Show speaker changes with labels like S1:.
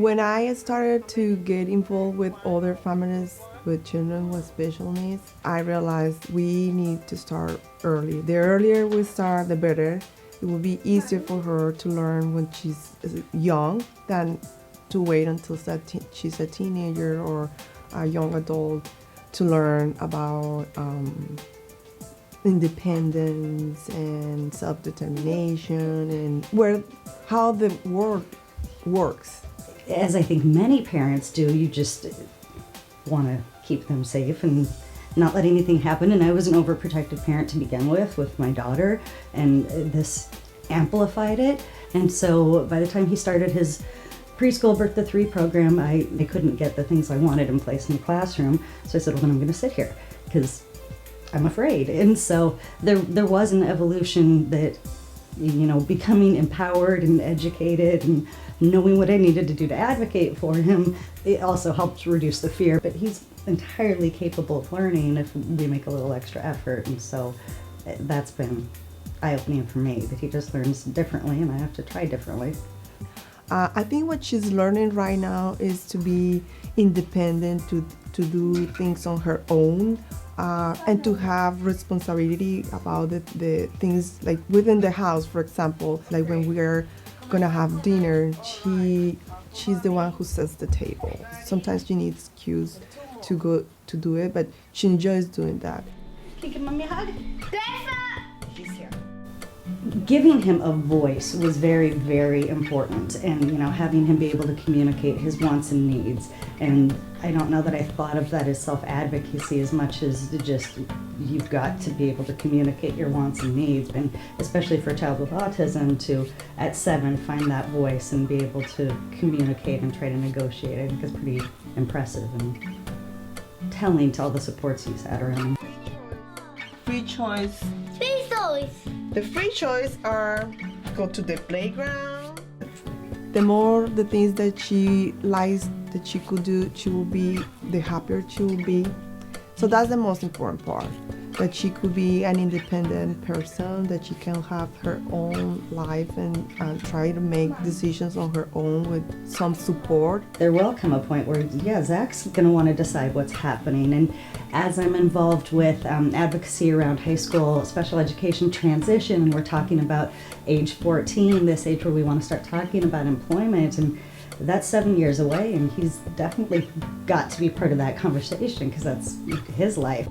S1: When I started to get involved with other families with children with special needs, I realized we need to start early. The earlier we start, the better. It will be easier for her to learn when she's young than to wait until she's a teenager or a young adult to learn about independence and self-determination and how the world works.
S2: As I think many parents do, you just want to keep them safe and not let anything happen. And I was an overprotective parent to begin with my daughter, and this amplified it. And so by the time he started his preschool Birth to 3 program, I couldn't get the things I wanted in place in the classroom. So I said, well, then I'm going to sit here because I'm afraid. And so there was an evolution that, becoming empowered and educated and knowing what I needed to do to advocate for him, it also helped reduce the fear. But he's entirely capable of learning if we make a little extra effort. And so that's been eye-opening for me, that he just learns differently and I have to try differently.
S1: I think what she's learning right now is to be independent, to do things on her own, and to have responsibility about the things like within the house. For example, like when we are gonna have dinner, she's the one who sets the table. Sometimes she needs cues to go to do it, but she enjoys doing that.
S2: Can you give Mommy a hug? He's here. Giving him a voice was very, very important, and having him be able to communicate his wants and needs. And I don't know that I thought of that as self-advocacy as much as just you've got to be able to communicate your wants and needs, and especially for a child with autism to, at 7, find that voice and be able to communicate and try to negotiate. I think is pretty impressive and telling to all the supports he's had around him.
S1: Free choice.
S3: Free choice.
S1: The free choice are go to the playground. The more the things that she likes that she could do, she will be, the happier she will be. So that's the most important part, that she could be an independent person, that she can have her own life and try to make decisions on her own with some support.
S2: There will come a point where, Zach's going to want to decide what's happening. And as I'm involved with advocacy around high school special education transition, and we're talking about age 14, this age where we want to start talking about employment, and that's 7 years away, and he's definitely got to be part of that conversation because that's his life.